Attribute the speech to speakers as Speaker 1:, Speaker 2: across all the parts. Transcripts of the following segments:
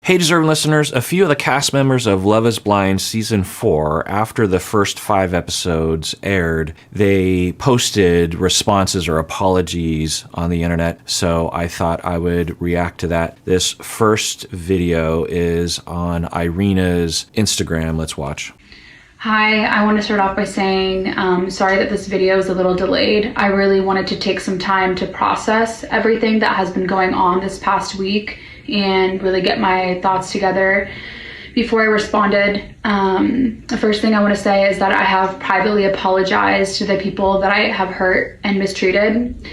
Speaker 1: Hey, deserving listeners, a few of the cast members of Love is Blind Season 4, after the first 5 episodes aired, they posted responses or apologies on the internet, so I thought I would react to that. This first video is on Irina's Instagram. Let's watch.
Speaker 2: Hi, I want to start off by saying sorry that this video is a little delayed. I really wanted to take some time to process everything that has been going on this past week and really get my thoughts together before I responded. The first thing I want to say is that I have privately apologized to the people that I have hurt and mistreated.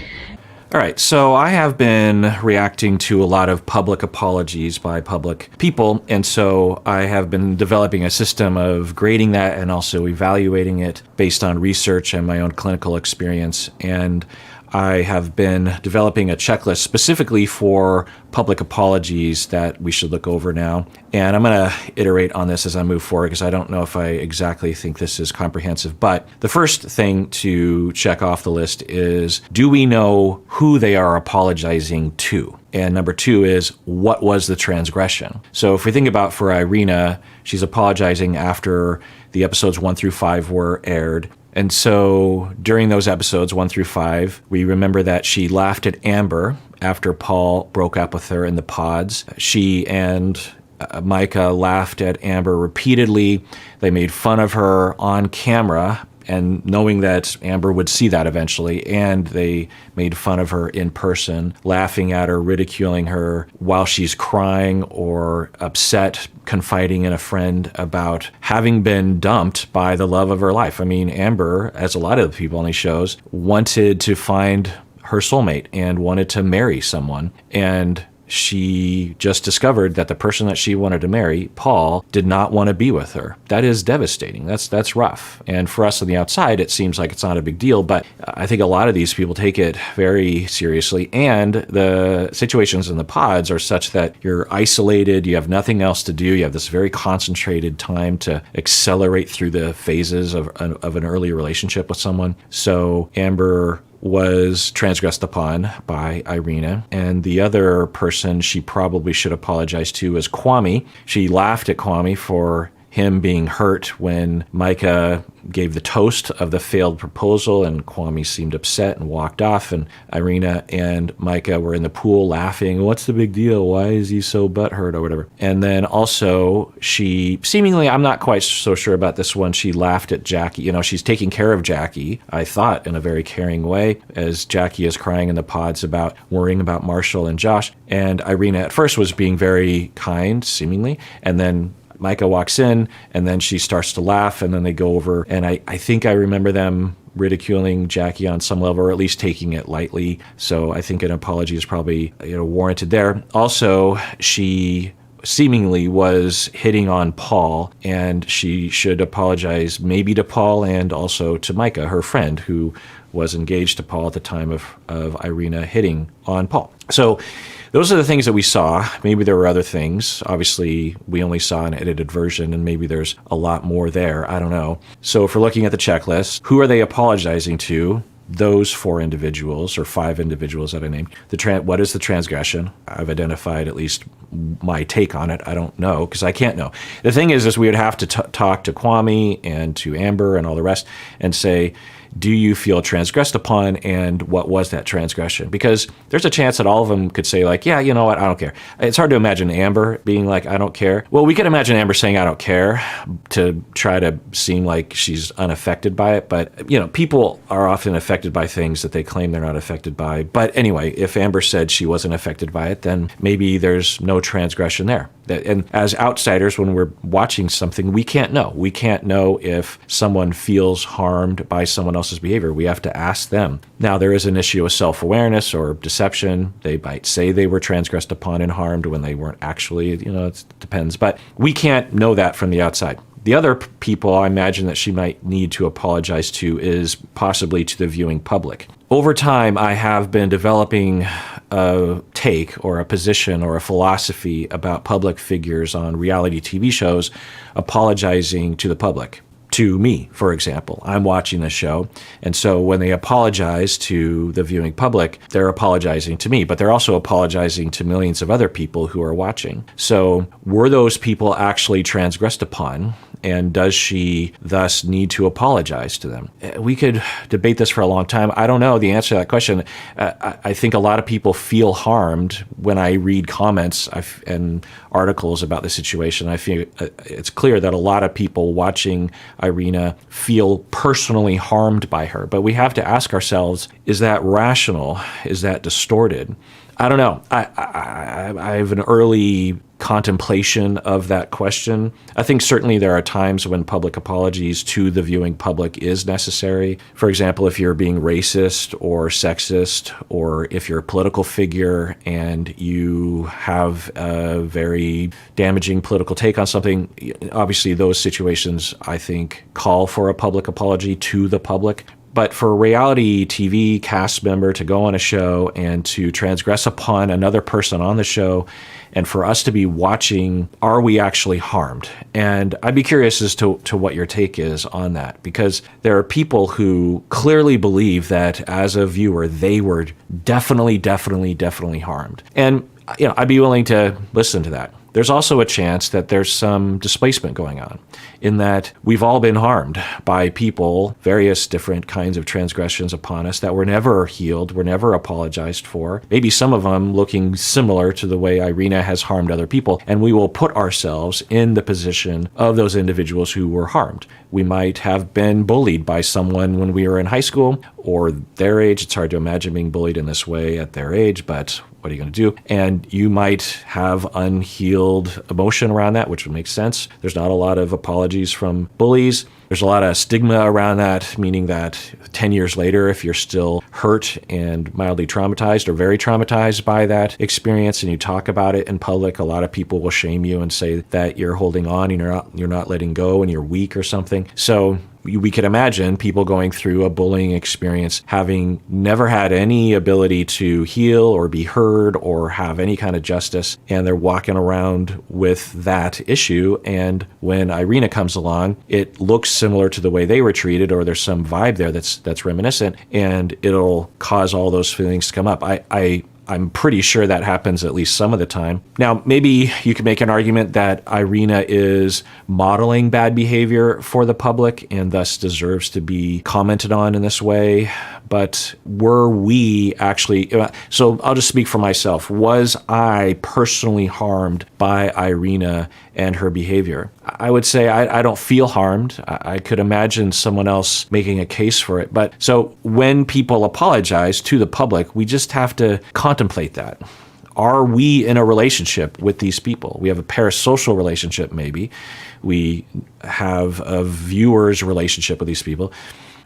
Speaker 1: All right, so I have been reacting to a lot of public apologies by public people, and so I have been developing a system of grading that and also evaluating it based on research and my own clinical experience. And I have been developing a checklist specifically for public apologies that we should look over now. And I'm going to iterate on this as I move forward because I don't know if I exactly think this is comprehensive. But the first thing to check off the list is, do we know who they are apologizing to? And number 2 is, what was the transgression? So if we think about for Irina, she's apologizing after the episodes 1 through 5 were aired. And so during those episodes, 1 through 5, we remember that she laughed at Amber after Paul broke up with her in the pods. She and Micah laughed at Amber repeatedly. They made fun of her on camera, and knowing that Amber would see that eventually, and they made fun of her in person, laughing at her, ridiculing her while she's crying or upset, confiding in a friend about having been dumped by the love of her life. I mean, Amber, as a lot of the people on these shows, wanted to find her soulmate and wanted to marry someone, and she just discovered that the person that she wanted to marry, Paul, did not want to be with her. That is devastating. That's rough. And for us on the outside, it seems like it's not a big deal, but I think a lot of these people take it very seriously. And the situations in the pods are such that you're isolated, you have nothing else to do, you have this very concentrated time to accelerate through the phases of an early relationship with someone. So Amber was transgressed upon by Irina, and the other person she probably should apologize to is Kwame. She laughed at Kwame for him being hurt when Micah gave the toast of the failed proposal, and Kwame seemed upset and walked off, and Irina and Micah were in the pool laughing. What's the big deal? Why is he so butthurt or whatever? And then also she seemingly, I'm not quite so sure about this one, she laughed at Jackie. You know, she's taking care of Jackie, I thought, in a very caring way, as Jackie is crying in the pods about worrying about Marshall and Josh. And Irina at first was being very kind, seemingly, and then Micah walks in, and then she starts to laugh, and then they go over, and I think I remember them ridiculing Jackie on some level, or at least taking it lightly. So I think an apology is probably, warranted there. Also, she seemingly was hitting on Paul, and she should apologize maybe to Paul and also to Micah, her friend, who was engaged to Paul at the time of Irina hitting on Paul. So those are the things that we saw. Maybe there were other things. Obviously, we only saw an edited version, and maybe there's a lot more there. I don't know. So if we're looking at the checklist, who are they apologizing to? Those 4 individuals, or 5 individuals that I named. What is the transgression? I've identified at least my take on it. I don't know, because I can't know. The thing is we would have to talk to Kwame and to Amber and all the rest and say, do you feel transgressed upon, and what was that transgression? Because there's a chance that all of them could say, like, yeah, you know what, I don't care. It's hard to imagine Amber being like, I don't care. Well, we could imagine Amber saying, I don't care, to try to seem like she's unaffected by it. But, people are often affected by things that they claim they're not affected by. But anyway, if Amber said she wasn't affected by it, then maybe there's no transgression there. And as outsiders, when we're watching something, we can't know. We can't know if someone feels harmed by someone else's behavior. We have to ask them. Now, there is an issue of self-awareness or deception. They might say they were transgressed upon and harmed when they weren't actually, it depends. But we can't know that from the outside. The other people I imagine that she might need to apologize to is possibly to the viewing public. Over time, I have been developing a take or a position or a philosophy about public figures on reality TV shows apologizing to the public. to me, for example. I'm watching the show, and so when they apologize to the viewing public, they're apologizing to me, but they're also apologizing to millions of other people who are watching. So were those people actually transgressed upon? And does she thus need to apologize to them? We could debate this for a long time. I don't know the answer to that question. I think a lot of people feel harmed when I read comments and articles about the situation. I feel it's clear that a lot of people watching Irina feel personally harmed by her. But we have to ask ourselves, is that rational? Is that distorted? I don't know. I have an early contemplation of that question. I think certainly there are times when public apologies to the viewing public is necessary. For example, if you're being racist or sexist, or if you're a political figure and you have a very damaging political take on something, obviously those situations, I think, call for a public apology to the public. But for a reality TV cast member to go on a show and to transgress upon another person on the show, and for us to be watching, are we actually harmed? And I'd be curious as to what your take is on that, because there are people who clearly believe that as a viewer, they were definitely harmed. And I'd be willing to listen to that. There's also a chance that there's some displacement going on, in that we've all been harmed by people, various different kinds of transgressions upon us that were never healed, were never apologized for. Maybe some of them looking similar to the way Irina has harmed other people. And we will put ourselves in the position of those individuals who were harmed. We might have been bullied by someone when we were in high school or their age. It's hard to imagine being bullied in this way at their age, but what are you going to do? And you might have unhealed emotion around that, which would make sense. There's not a lot of apologies from bullies. There's a lot of stigma around that, meaning that 10 years later, if you're still hurt and mildly traumatized or very traumatized by that experience and you talk about it in public, a lot of people will shame you and say that you're holding on and you're not letting go and you're weak or something. So we could imagine people going through a bullying experience, having never had any ability to heal or be heard or have any kind of justice, and they're walking around with that issue. And when Irina comes along, it looks similar to the way they were treated, or there's some vibe there that's reminiscent, and it'll cause all those feelings to come up. I'm pretty sure that happens at least some of the time. Now, maybe you could make an argument that Irina is modeling bad behavior for the public and thus deserves to be commented on in this way. But were we actually, so I'll just speak for myself. Was I personally harmed by Irina and her behavior? I would say I don't feel harmed. I could imagine someone else making a case for it. But so when people apologize to the public, we just have to contemplate that. Are we in a relationship with these people? We have a parasocial relationship, maybe. We have a viewer's relationship with these people.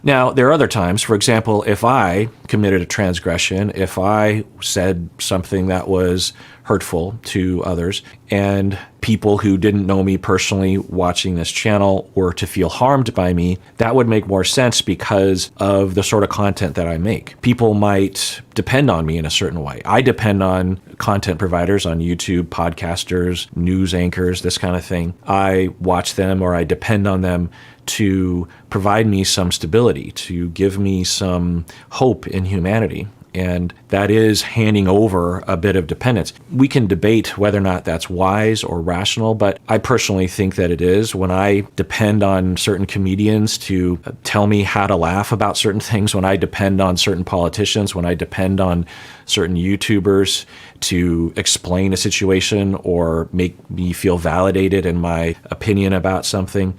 Speaker 1: Now, there are other times, for example, if I committed a transgression, if I said something that was hurtful to others, and people who didn't know me personally watching this channel were to feel harmed by me, that would make more sense because of the sort of content that I make. People might depend on me in a certain way. I depend on content providers on YouTube, podcasters, news anchors, this kind of thing. I watch them, or I depend on them to provide me some stability, to give me some hope in humanity. And that is handing over a bit of dependence. We can debate whether or not that's wise or rational, but I personally think that it is. When I depend on certain comedians to tell me how to laugh about certain things, when I depend on certain politicians, when I depend on certain YouTubers to explain a situation or make me feel validated in my opinion about something,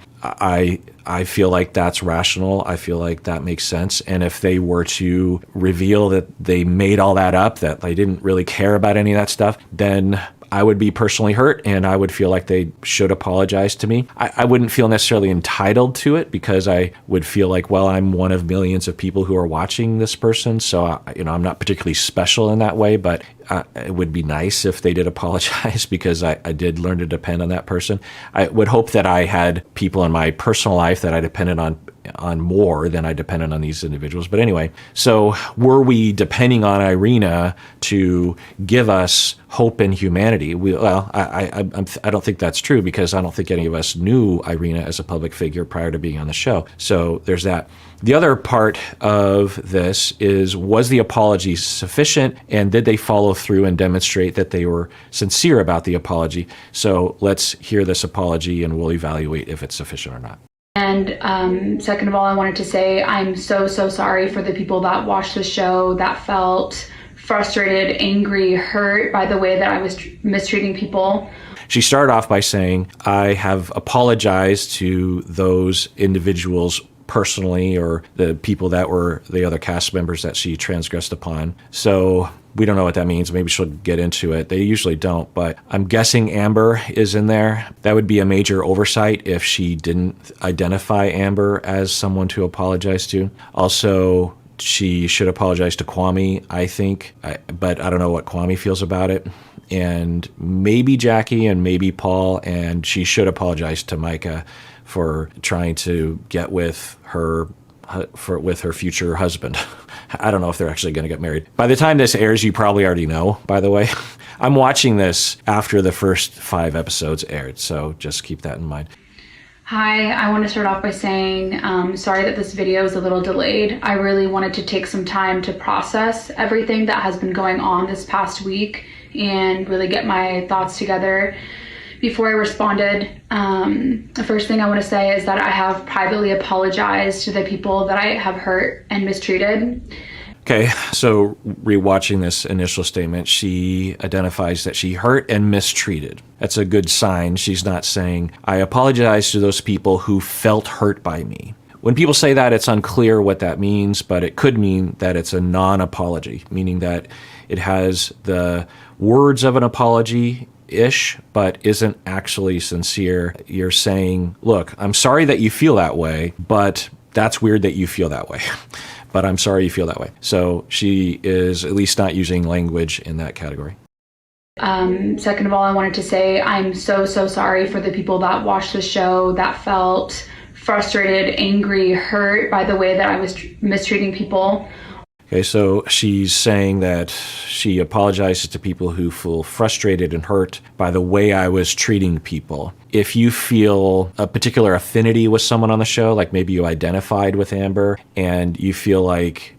Speaker 1: I feel like that's rational. I feel like that makes sense. And if they were to reveal that they made all that up, that they didn't really care about any of that stuff, then I would be personally hurt and I would feel like they should apologize to me. I wouldn't feel necessarily entitled to it because I would feel like, well, I'm one of millions of people who are watching this person. So, I'm not particularly special in that way, but it would be nice if they did apologize because I did learn to depend on that person. I would hope that I had people in my personal life that I depended on on more than I depended on these individuals. But anyway, so were we depending on Irina to give us hope and humanity? I don't think that's true, because I don't think any of us knew Irina as a public figure prior to being on the show. So there's that. The other part of this is, was the apology sufficient, and did they follow through and demonstrate that they were sincere about the apology? So let's hear this apology and we'll evaluate if it's sufficient or not.
Speaker 2: And second of all, I wanted to say I'm so sorry for the people that watched the show that felt frustrated, angry, hurt by the way that I was mistreating people.
Speaker 1: She started off by saying, I have apologized to those individuals personally, or the people that were the other cast members that she transgressed upon. So we don't know what that means. Maybe she'll get into it. They usually don't, but I'm guessing Amber is in there. That would be a major oversight if she didn't identify Amber as someone to apologize to. Also, she should apologize to Kwame, I think, but I don't know what Kwame feels about it. And maybe Jackie and maybe Paul, and she should apologize to Micah for trying to get with her future husband. I don't know if they're actually going to get married. By the time this airs, you probably already know, by the way. I'm watching this after the first 5 episodes aired, so just keep that in mind.
Speaker 2: Hi, I want to start off by saying sorry that this video is a little delayed. I really wanted to take some time to process everything that has been going on this past week and really get my thoughts together before I responded. The first thing I want to say is that I have privately apologized to the people that I have hurt and mistreated.
Speaker 1: Okay, so rewatching this initial statement, she identifies that she hurt and mistreated. That's a good sign. She's not saying, I apologize to those people who felt hurt by me. When people say that, it's unclear what that means, but it could mean that it's a non-apology, meaning that it has the words of an apology-ish, but isn't actually sincere. You're saying, look, I'm sorry that you feel that way, but that's weird that you feel that way. But I'm sorry you feel that way. So she is at least not using language in that category.
Speaker 2: Second of all, I wanted to say I'm so sorry for the people that watched the show that felt frustrated, angry, hurt by the way that I was mistreating people.
Speaker 1: Okay, so she's saying that she apologizes to people who feel frustrated and hurt by the way I was treating people. If you feel a particular affinity with someone on the show, like maybe you identified with Amber and you feel like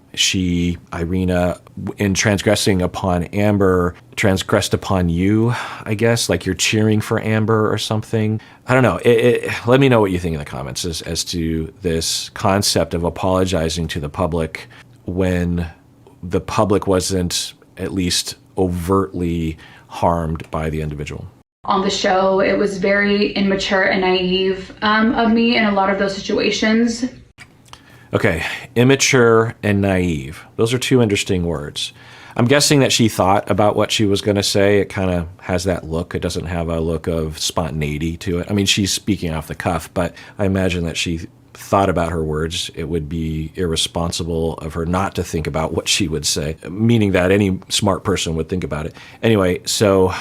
Speaker 1: Irina, in transgressing upon Amber, transgressed upon you, I guess, like you're cheering for Amber or something. I don't know. Let me know what you think in the comments as to this concept of apologizing to the public when the public wasn't at least overtly harmed by the individual.
Speaker 2: On the show, it was very immature and naive of me in a lot of those situations.
Speaker 1: Okay, immature and naive. Those are 2 interesting words. I'm guessing that she thought about what she was going to say. It kind of has that look. It doesn't have a look of spontaneity to it. I mean, she's speaking off the cuff, but I imagine that she thought about her words. It would be irresponsible of her not to think about what she would say, meaning that any smart person would think about it. Anyway, so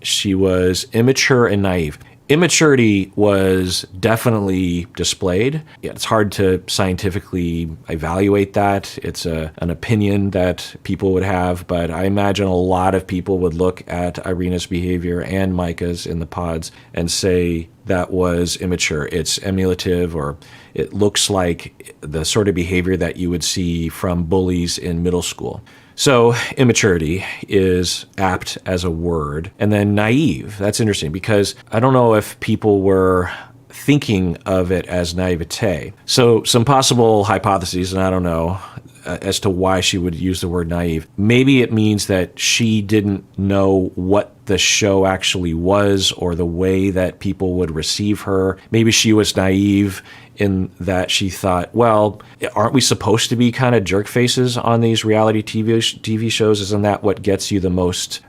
Speaker 1: she was immature and naive. Immaturity was definitely displayed. Yeah, it's hard to scientifically evaluate that. It's an opinion that people would have, but I imagine a lot of people would look at Irina's behavior and Micah's in the pods and say that was immature. It's emulative, or it looks like the sort of behavior that you would see from bullies in middle school. So immaturity is apt as a word. And then naive, that's interesting because I don't know if people were thinking of it as naivete. So some possible hypotheses, and I don't know, as to why she would use the word naive. Maybe it means that she didn't know what the show actually was or the way that people would receive her. Maybe she was naive in that she thought, well, aren't we supposed to be kind of jerk faces on these reality TV shows? Isn't that what gets you the most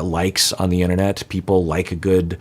Speaker 1: likes on the internet. People like a good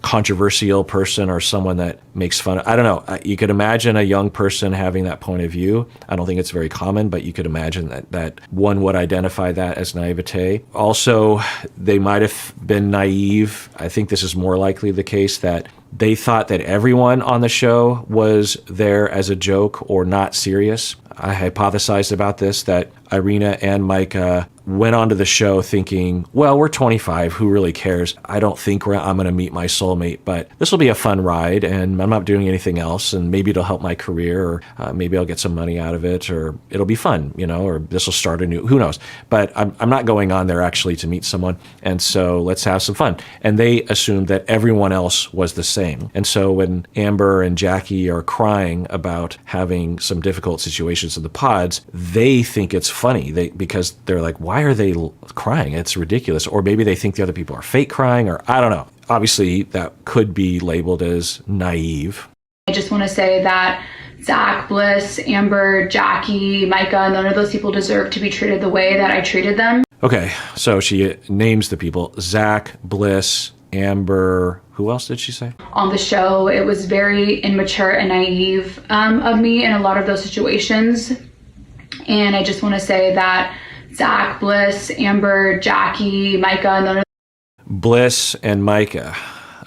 Speaker 1: controversial person or someone that makes fun of, I don't know. You could imagine a young person having that point of view. I don't think it's very common, but you could imagine that one would identify that as naivete. Also, they might have been naive. I think this is more likely the case that they thought that everyone on the show was there as a joke or not serious. I hypothesized about this, that Irina and Micah went onto the show thinking, well, we're 25, who really cares? I don't think I'm going to meet my soulmate, but this will be a fun ride, and I'm not doing anything else, and maybe it'll help my career, or maybe I'll get some money out of it, or it'll be fun, or this will start a new, who knows? But I'm not going on there actually to meet someone, and so let's have some fun. And they assumed that everyone else was the same. And so when Amber and Jackie are crying about having some difficult situations in the pods, they think it's funny because they're like, why are they crying? It's ridiculous. Or maybe they think the other people are fake crying, or I don't know. Obviously, that could be labeled as naive.
Speaker 2: I just want to say that Zach, Bliss, Amber, Jackie, Micah, none of those people deserve to be treated the way that I treated them.
Speaker 1: Okay, so she names the people: Zach, Bliss, Amber. Who else did she say?
Speaker 2: On the show, it was very immature and naive of me in a lot of those situations. And I just want to say that Zach, Bliss, Amber, Jackie, Micah, none of
Speaker 1: Bliss and Micah.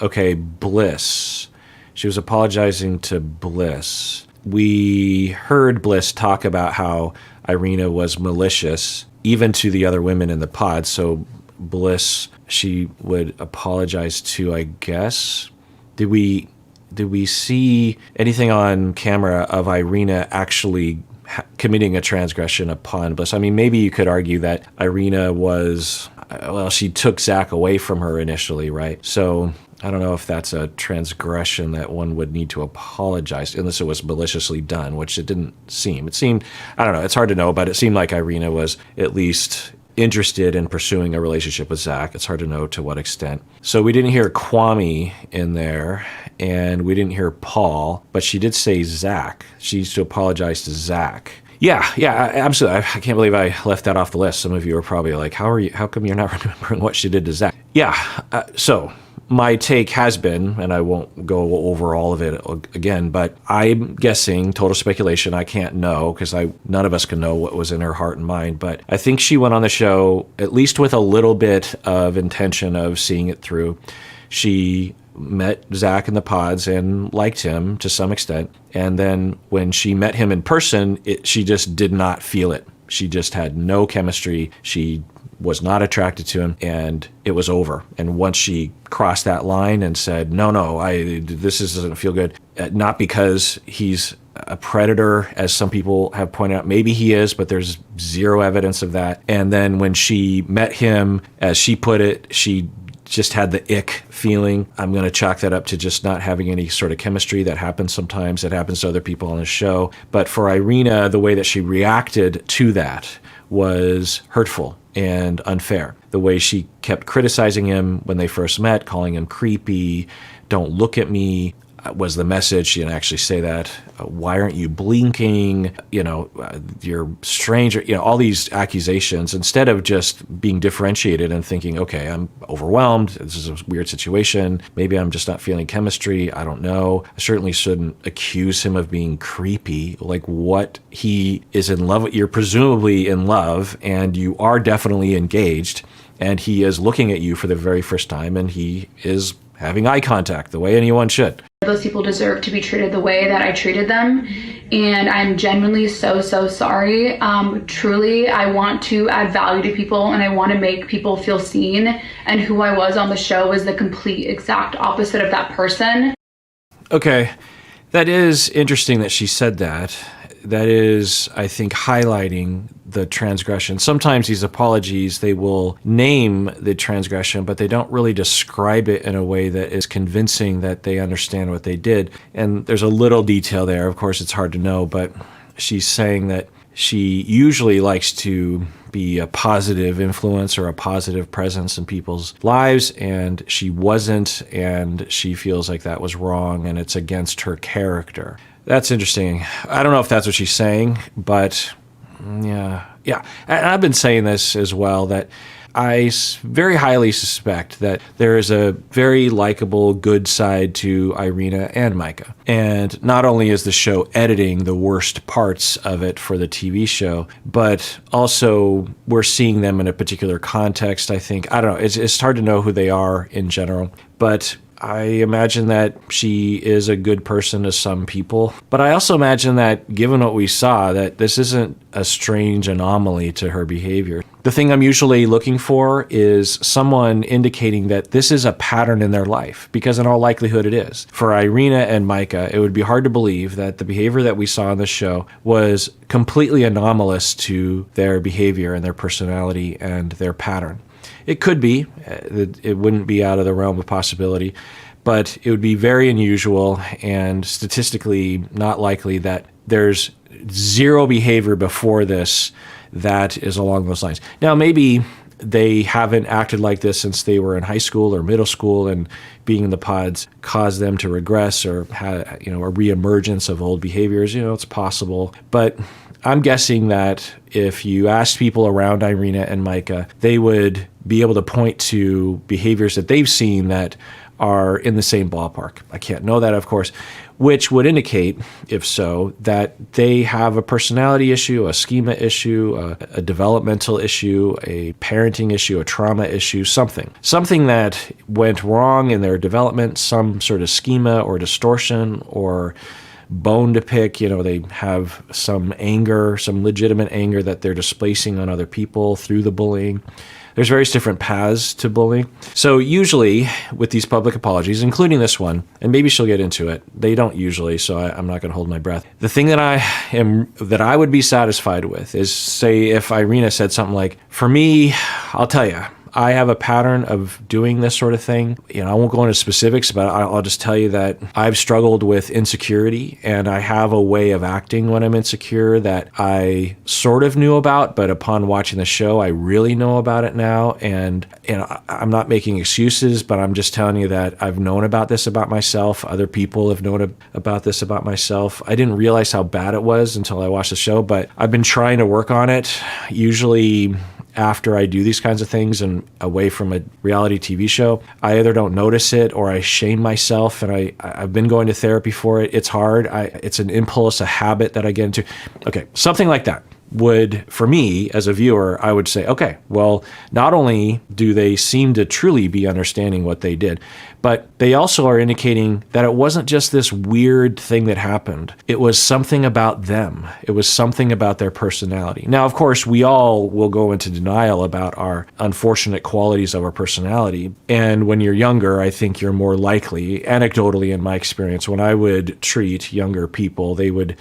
Speaker 1: Okay, Bliss. She was apologizing to Bliss. We heard Bliss talk about how Irina was malicious, even to the other women in the pod. So Bliss, she would apologize to, I guess. Did we see anything on camera of Irina actually committing a transgression upon Bliss? I mean, maybe you could argue that Irina was, well, she took Zach away from her initially, right? So I don't know if that's a transgression that one would need to apologize, unless it was maliciously done, which it didn't seem. It seemed, I don't know, it's hard to know, but it seemed like Irina was at least interested in pursuing a relationship with Zach. It's hard to know to what extent. So we didn't hear Kwame in there, and we didn't hear Paul, but she did say Zach. She used to apologize to Zach. Yeah, absolutely. I can't believe I left that off the list. Some of you are probably like, how come you're not remembering what she did to Zach? Yeah, so my take has been, and I won't go over all of it again, but I'm guessing, total speculation, I can't know, because none of us can know what was in her heart and mind, but I think she went on the show at least with a little bit of intention of seeing it through. She met Zach in the pods and liked him to some extent, and then when she met him in person, she just did not feel it. She just had no chemistry. She was not attracted to him, and it was over. And once she crossed that line and said, no, this doesn't feel good, not because he's a predator, as some people have pointed out. Maybe he is, but there's zero evidence of that. And then when she met him, as she put it, she just had the ick feeling. I'm going to chalk that up to just not having any sort of chemistry. That happens sometimes. It happens to other people on the show. But for Irina, the way that she reacted to that was hurtful and unfair. The way she kept criticizing him when they first met, calling him creepy, don't look at me, was the message. She didn't actually say that. Why aren't you blinking? You're strange. All these accusations, instead of just being differentiated and thinking, okay, I'm overwhelmed. This is a weird situation. Maybe I'm just not feeling chemistry. I don't know. I certainly shouldn't accuse him of being creepy. Like, what? He is in love. You're presumably in love, and you are definitely engaged, and he is looking at you for the very first time, and he is having eye contact the way anyone should.
Speaker 2: Those people deserve to be treated the way that I treated them, and I'm genuinely so sorry. Truly, I want to add value to people, and I want to make people feel seen, and who I was on the show is the complete exact opposite of that person.
Speaker 1: Okay, that is interesting that she said that. That is, I think, highlighting the transgression. Sometimes these apologies, they will name the transgression, but they don't really describe it in a way that is convincing that they understand what they did. And there's a little detail there. Of course, it's hard to know, but she's saying that she usually likes to be a positive influence or a positive presence in people's lives, and she wasn't, and she feels like that was wrong, and it's against her character. That's interesting. I don't know if that's what she's saying, but yeah. And I've been saying this as well, that very highly suspect that there is a very likable, good side to Irina and Micah. And not only is the show editing the worst parts of it for the TV show, but also we're seeing them in a particular context, I think. I don't know. It's hard to know who they are in general, but I imagine that she is a good person to some people. But I also imagine that, given what we saw, that this isn't a strange anomaly to her behavior. The thing I'm usually looking for is someone indicating that this is a pattern in their life, because in all likelihood it is. For Irina and Micah, it would be hard to believe that the behavior that we saw in the show was completely anomalous to their behavior and their personality and their pattern. It could be. It wouldn't be out of the realm of possibility, but it would be very unusual and statistically not likely that there's zero behavior before this that is along those lines. Now, maybe they haven't acted like this since they were in high school or middle school, and being in the pods caused them to regress or had, a reemergence of old behaviors. It's possible, but I'm guessing that if you asked people around Irina and Micah, they would be able to point to behaviors that they've seen that are in the same ballpark. I can't know that, of course, which would indicate, if so, that they have a personality issue, a schema issue, a developmental issue, a parenting issue, a trauma issue, something that went wrong in their development, some sort of schema or distortion or bone to pick. They have some anger, some legitimate anger that they're displacing on other people through the bullying. There's various different paths to bullying. So usually with these public apologies, including this one, and maybe she'll get into it, they don't usually, so I'm not going to hold my breath. The thing that I would be satisfied with is, say, if Irina said something like, "For me, I'll tell you, I have a pattern of doing this sort of thing. I won't go into specifics, but I'll just tell you that I've struggled with insecurity, and I have a way of acting when I'm insecure that I sort of knew about, but upon watching the show, I really know about it now. And I'm not making excuses, but I'm just telling you that I've known about this about myself. Other people have known about this about myself. I didn't realize how bad it was until I watched the show, but I've been trying to work on it. Usually after I do these kinds of things and away from a reality TV show, I either don't notice it or I shame myself, and I've been going to therapy for it. It's hard. It's an impulse, a habit that I get into." Okay, something like that would, for me as a viewer, I would say, okay, well, not only do they seem to truly be understanding what they did, but they also are indicating that it wasn't just this weird thing that happened. It was something about them. It was something about their personality. Now, of course, we all will go into denial about our unfortunate qualities of our personality. And when you're younger, I think you're more likely, anecdotally in my experience, when I would treat younger people, they would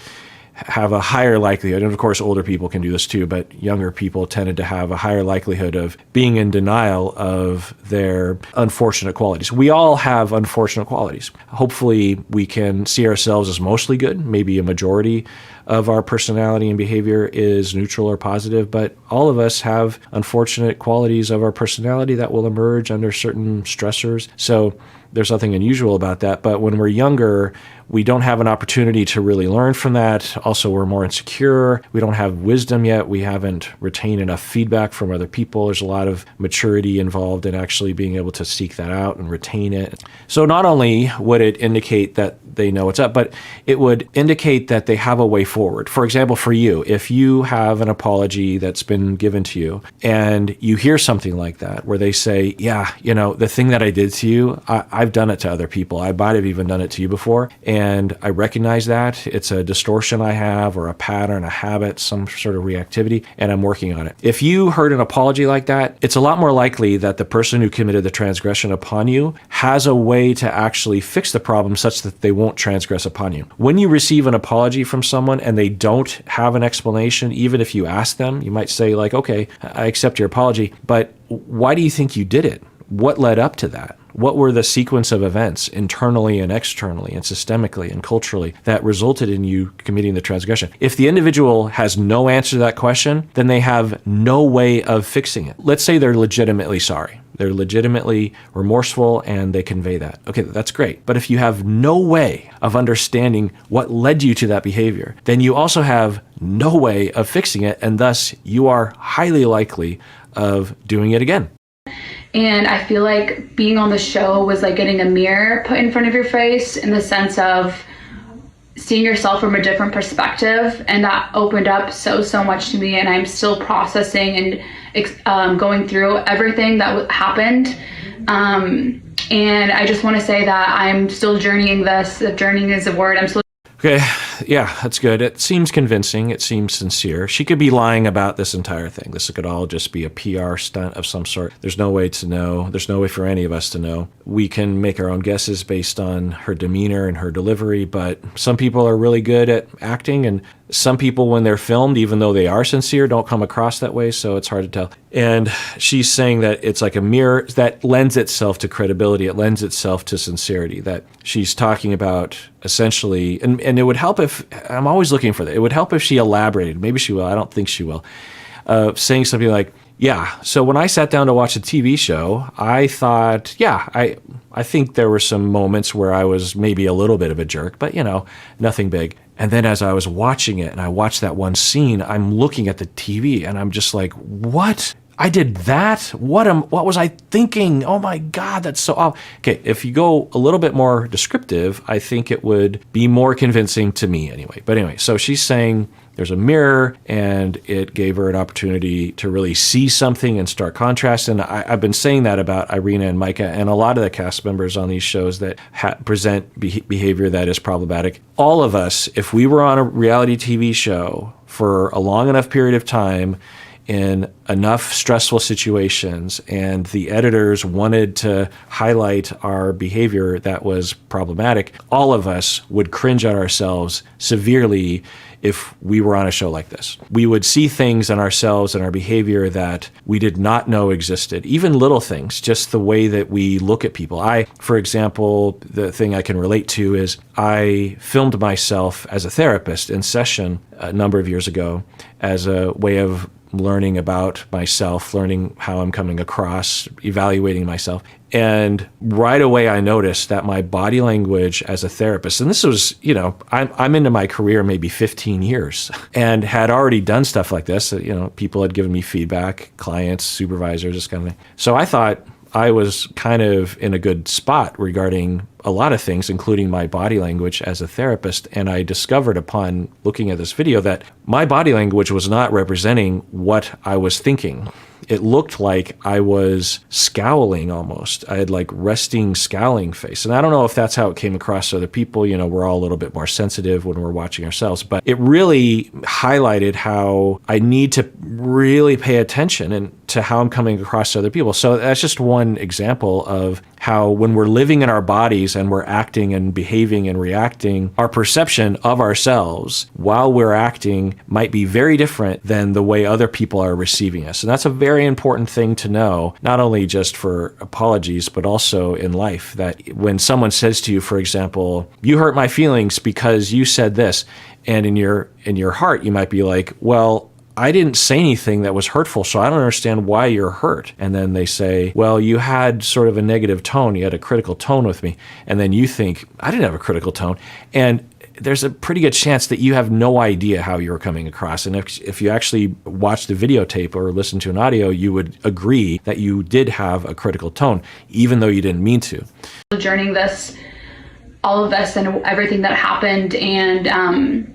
Speaker 1: have a higher likelihood, and of course older people can do this too, but younger people tended to have a higher likelihood of being in denial of their unfortunate qualities. We all have unfortunate qualities. Hopefully we can see ourselves as mostly good. Maybe a majority of our personality and behavior is neutral or positive, but all of us have unfortunate qualities of our personality that will emerge under certain stressors. So there's nothing unusual about that. But when we're younger, we don't have an opportunity to really learn from that. Also, we're more insecure. We don't have wisdom yet. We haven't retained enough feedback from other people. There's a lot of maturity involved in actually being able to seek that out and retain it. So not only would it indicate that they know what's up, but it would indicate that they have a way forward. For example, for you, if you have an apology that's been given to you and you hear something like that where they say, yeah, the thing that I did to you, I've done it to other people. I might have even done it to you before. And I recognize that it's a distortion I have, or a pattern, a habit, some sort of reactivity, and I'm working on it. If you heard an apology like that, it's a lot more likely that the person who committed the transgression upon you has a way to actually fix the problem such that they won't transgress upon you. When you receive an apology from someone and they don't have an explanation, even if you ask them, you might say like, okay, I accept your apology, but why do you think you did it? What led up to that? What were the sequence of events internally and externally and systemically and culturally that resulted in you committing the transgression? If the individual has no answer to that question, then they have no way of fixing it. Let's say they're legitimately sorry. They're legitimately remorseful and they convey that. Okay, that's great. But if you have no way of understanding what led you to that behavior, then you also have no way of fixing it, and thus you are highly likely of doing it again.
Speaker 2: And I feel like being on the show was like getting a mirror put in front of your face, in the sense of seeing yourself from a different perspective. And that opened up so much to me. And I'm still processing and going through everything that happened. And I just want to say that I'm still journeying this. If journeying is a word, I'm still.
Speaker 1: Okay, yeah, that's good. It seems convincing. It seems sincere. She could be lying about this entire thing. This could all just be a PR stunt of some sort. There's no way to know. There's no way for any of us to know. We can make our own guesses based on her demeanor and her delivery, but some people are really good at acting, and some people, when they're filmed, even though they are sincere, don't come across that way, so it's hard to tell. And she's saying that it's like a mirror that lends itself to credibility. It lends itself to sincerity, that she's talking about essentially, and it would help if, I'm always looking for that, it would help if she elaborated. Maybe she will. I don't think she will. Saying something like, yeah, so when I sat down to watch a TV show, I thought, yeah, I think there were some moments where I was maybe a little bit of a jerk, but, nothing big. And then as I was watching it and I watched that one scene, I'm looking at the TV and I'm just like, what? I did that? What was I thinking? Oh my God, that's so off. Okay, if you go a little bit more descriptive, I think it would be more convincing to me anyway. But anyway, so she's saying there's a mirror and it gave her an opportunity to really see something and start contrast. And I've been saying that about Irina and Micah and a lot of the cast members on these shows that present behavior that is problematic. All of us, if we were on a reality TV show for a long enough period of time, in enough stressful situations, and the editors wanted to highlight our behavior that was problematic, all of us would cringe at ourselves severely if we were on a show like this. We would see things in ourselves and our behavior that we did not know existed, even little things, just the way that we look at people. For example, the thing I can relate to is I filmed myself as a therapist in session a number of years ago as a way of learning about myself, learning how I'm coming across, evaluating myself. And right away I noticed that my body language as a therapist, and this was, I'm into my career maybe 15 years and had already done stuff like this. People had given me feedback, clients, supervisors, this kind of thing. So I thought I was kind of in a good spot regarding a lot of things, including my body language as a therapist. And I discovered upon looking at this video that my body language was not representing what I was thinking. It looked like I was scowling almost. I had like resting, scowling face. And I don't know if that's how it came across to other people. We're all a little bit more sensitive when we're watching ourselves. But it really highlighted how I need to really pay attention and to how I'm coming across to other people. So that's just one example of how when we're living in our bodies and we're acting and behaving and reacting, our perception of ourselves while we're acting might be very different than the way other people are receiving us. And that's a very important thing to know, not only just for apologies, but also in life, that when someone says to you, for example, you hurt my feelings because you said this, and in your heart, you might be like, well, I didn't say anything that was hurtful, so I don't understand why you're hurt. And then they say, well, you had sort of a negative tone. You had a critical tone with me. And then you think, I didn't have a critical tone. And there's a pretty good chance that you have no idea how you're coming across. And if you actually watch the videotape or listen to an audio, you would agree that you did have a critical tone, even though you didn't mean to.
Speaker 2: Journeying all of this and everything that happened, and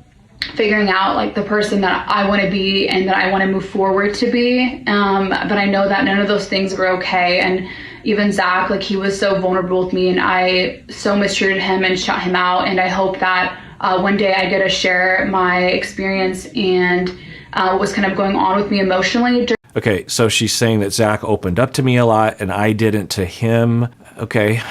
Speaker 2: figuring out like the person that I want to be and that I want to move forward to be. But I know that none of those things were okay. And even Zach, like, he was so vulnerable with me, and I so mistreated him and shut him out. And I hope that one day I get to share my experience and what's kind of going on with me emotionally.
Speaker 1: Okay, so she's saying that Zach opened up to me a lot and I didn't to him. Okay.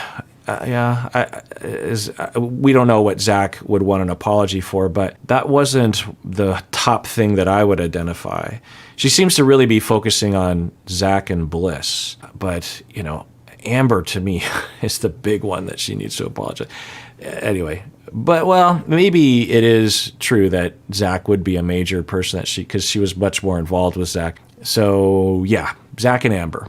Speaker 1: We don't know what Zach would want an apology for, but that wasn't the top thing that I would identify. She seems to really be focusing on Zach and Bliss, but, Amber to me is the big one that she needs to apologize. Anyway, but well, maybe it is true that Zach would be a major person because she was much more involved with Zach. So yeah, Zach and Amber.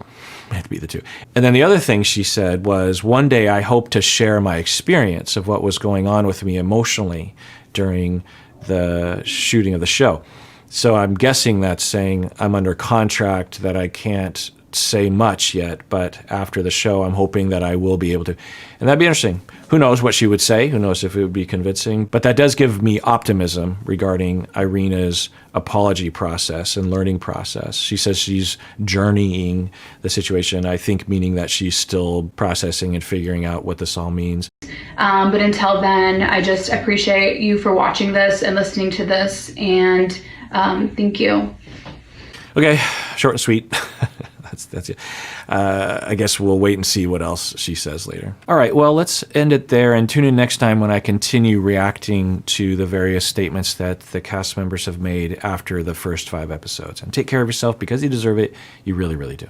Speaker 1: had to be the two. And then the other thing she said was, one day I hope to share my experience of what was going on with me emotionally during the shooting of the show. So I'm guessing that's saying I'm under contract, that I can't say much yet, but after the show, I'm hoping that I will be able to. And that'd be interesting. Who knows what she would say? Who knows if it would be convincing? But that does give me optimism regarding Irina's apology process and learning process. She says she's journeying the situation, I think meaning that she's still processing and figuring out what this all means.
Speaker 2: But until then, I just appreciate you for watching this and listening to this, and thank you.
Speaker 1: Okay, short and sweet. That's it. I guess we'll wait and see what else she says later. All right, well, let's end it there and tune in next time when I continue reacting to the various statements that the cast members have made after the first 5 episodes. And take care of yourself because you deserve it. You really, really do.